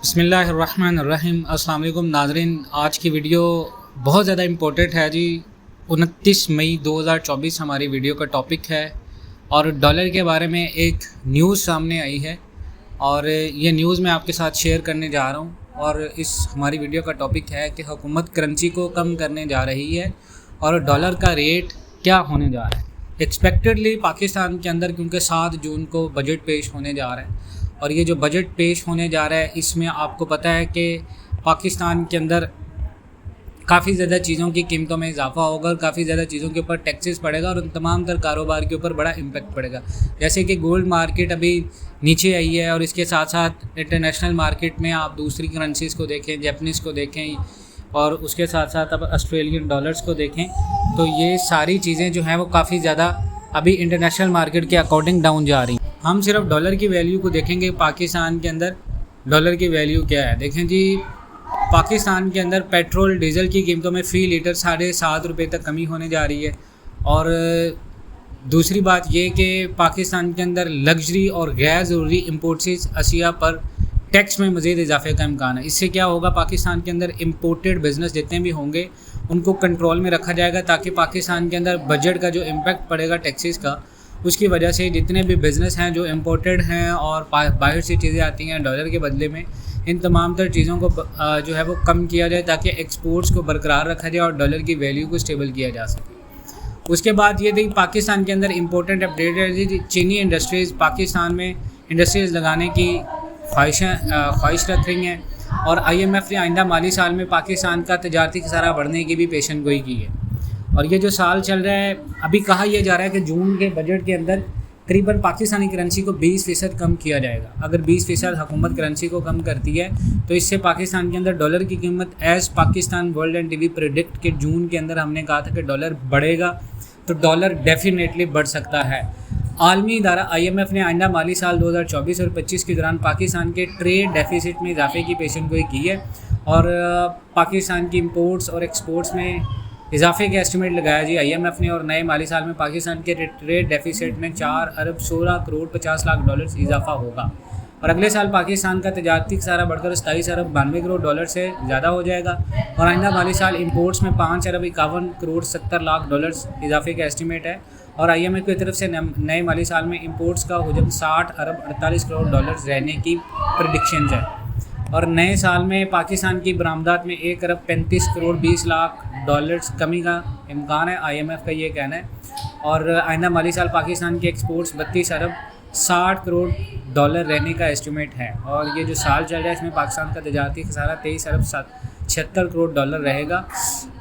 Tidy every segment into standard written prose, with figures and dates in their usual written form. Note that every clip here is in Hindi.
बिस्मिल्लाहिर्रहमानिर्रहीम। अस्सलाम वालेकुम नाज़रीन, आज की वीडियो बहुत ज़्यादा इम्पोर्टेंट है जी। 29 मई 2024 हमारी वीडियो का टॉपिक है और डॉलर के बारे में एक न्यूज़ सामने आई है और ये न्यूज़ मैं आपके साथ शेयर करने जा रहा हूँ। और इस हमारी वीडियो का टॉपिक है कि हुकूमत करेंसी को कम करने जा रही है और डॉलर का रेट क्या होने जा रहा है। एक्सपेक्टेडली पाकिस्तान के अंदर क्योंकि 7 जून को बजट पेश होने जा रहा है और ये जो बजट पेश होने जा रहा है इसमें आपको पता है कि पाकिस्तान के अंदर काफ़ी ज़्यादा चीज़ों की कीमतों में इजाफा होगा और काफ़ी ज़्यादा चीज़ों के ऊपर टैक्सेस पड़ेगा और उन तमाम तर कारोबार के ऊपर बड़ा इम्पेक्ट पड़ेगा। जैसे कि गोल्ड मार्केट अभी नीचे आई है और इसके साथ साथ इंटरनेशनल मार्केट में आप दूसरी करेंसीज़ को देखें, जैपनीज़ को देखें और उसके साथ साथ अब ऑस्ट्रेलियन डॉलर्स को देखें, तो ये सारी चीज़ें जो हैं वो काफ़ी ज़्यादा अभी इंटरनेशनल मार्केट के अकॉर्डिंग डाउन जा रही हैं। हम सिर्फ डॉलर की वैल्यू को देखेंगे, पाकिस्तान के अंदर डॉलर की वैल्यू क्या है। देखें जी, पाकिस्तान के अंदर पेट्रोल डीजल की कीमतों में फ़ी लीटर 7.5 रुपये तक कमी होने जा रही है। और दूसरी बात ये कि पाकिस्तान के अंदर लग्जरी और गैर ज़रूरी इम्पोर्टेड अशिया पर टैक्स में मज़ीद इजाफे का इम्कान है। इससे क्या होगा, पाकिस्तान के अंदर इम्पोर्टेड बिज़नेस जितने भी होंगे उनको कंट्रोल में रखा जाएगा ताकि पाकिस्तान के अंदर बजट का जो इम्पैक्ट पड़ेगा टैक्सेस का, उसकी वजह से जितने भी बिज़नेस हैं जो इम्पोर्टेड हैं और बाहर से चीज़ें आती हैं डॉलर के बदले में, इन तमाम तर चीज़ों को जो है वो कम किया जाए ताकि एक्सपोर्ट्स को बरकरार रखा जाए और डॉलर की वैल्यू को स्टेबल किया जा सके। उसके बाद ये देखिए, पाकिस्तान के अंदर इम्पोर्टेंट अपडेट है, चीनी इंडस्ट्रीज़ पाकिस्तान में इंडस्ट्रीज़ लगाने की ख्वाहिश रख रही हैं और IMF ने आइंदा माली साल में पाकिस्तान का तजारती खसारा बढ़ने की भी पेशन गोई की है। और ये जो साल चल रहा है, अभी कहा यह जा रहा है कि जून के बजट के अंदर करीबन पाकिस्तानी करेंसी को 20% कम किया जाएगा। अगर 20% हुकूमत करेंसी को कम करती है तो इससे पाकिस्तान के अंदर डॉलर की कीमत as Pakistan world and TV predict के जून के अंदर हमने कहा था कि डॉलर बढ़ेगा, तो डॉलर डेफिनेटली बढ़ सकता है। आलमी इदारा IMF ने आइंदा माली साल 2024 और 25 के दौरान पाकिस्तान के ट्रेड डेफिसिट में इजाफे की पेशन गोई की है और पाकिस्तान की इम्पोर्ट्स और एक्सपोर्ट्स में इजाफे का एस्टिमेट लगाया जी IMF ने। और नए माली साल में पाकिस्तान के ट्रेड डेफिसिट में 4 अरब 16 करोड़ 50 लाख डॉलर इजाफा होगा और अगले साल पाकिस्तान का तजारती खसारा बढ़कर 27 अरब 92 करोड़ डॉलर से ज़्यादा हो जाएगा और आइंदा माली साल इम्पोर्ट्स में 5 अरब 51 करोड़ 70 लाख डॉलर इजाफे का एस्टिमेट है और IMF की तरफ से नए माली साल में इम्पोर्ट्स का हजम 60 अरब 48 करोड़ डॉलर रहने की प्रेडिक्शंस है और नए साल में पाकिस्तान की बरामदात में 1 अरब 35 करोड़ 20 लाख डॉलर्स कमी का इम्कान है, IMF का ये कहना है। और आइंदा माली साल पाकिस्तान के एक्सपोर्ट्स 32 अरब 60 करोड़ डॉलर रहने का एस्टिमेट है और ये जो साल चल रहा है इसमें पाकिस्तान का तजारती खसारा 23 अरब 76 करोड़ डॉलर रहेगा,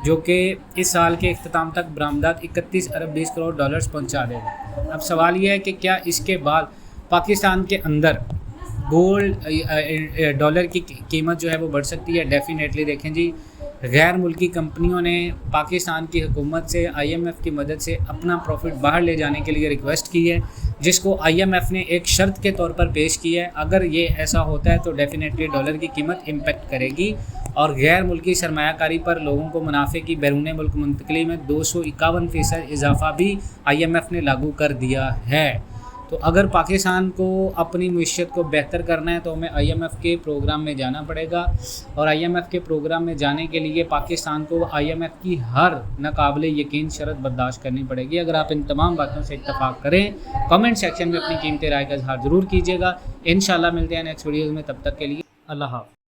जो कि इस साल के अख्ताम तक बरामदात 31 अरब 20 करोड़ डॉलर्स पहुंचा देगा। अब सवाल ये है कि क्या इसके बाद पाकिस्तान के अंदर गोल्ड डॉलर की कीमत जो है वो बढ़ सकती है? डेफिनेटली। देखें जी, गैर मुल्की कंपनियों ने पाकिस्तान की हुकूमत से IMF की मदद से अपना प्रॉफिट बाहर ले जाने के लिए रिक्वेस्ट की है, जिसको IMF ने एक शर्त के तौर पर पेश की है। अगर ये ऐसा होता है तो डेफिनेटली डॉलर की कीमत इम्पेक्ट करेगी और गैर मुल्की सरमायाकारी पर लोगों को मुनाफे की बैरून मुल्क मुंतकली में 251% इजाफा भी IMF ने लागू कर दिया है। तो अगर पाकिस्तान को अपनी मईशत को बेहतर करना है तो हमें IMF के प्रोग्राम में जाना पड़ेगा और IMF के प्रोग्राम में जाने के लिए पाकिस्तान को IMF की हर नाकाबिले यकीन शर्त बर्दाश्त करनी पड़ेगी। अगर आप इन तमाम बातों से इत्तफाक करें, कमेंट सेक्शन में अपनी कीमती राय का इजहार ज़रूर कीजिएगा। इंशाल्लाह मिलते हैं नेक्स्ट वीडियोज़ में, तब तक के लिए अल्लाह हाफ़िज़।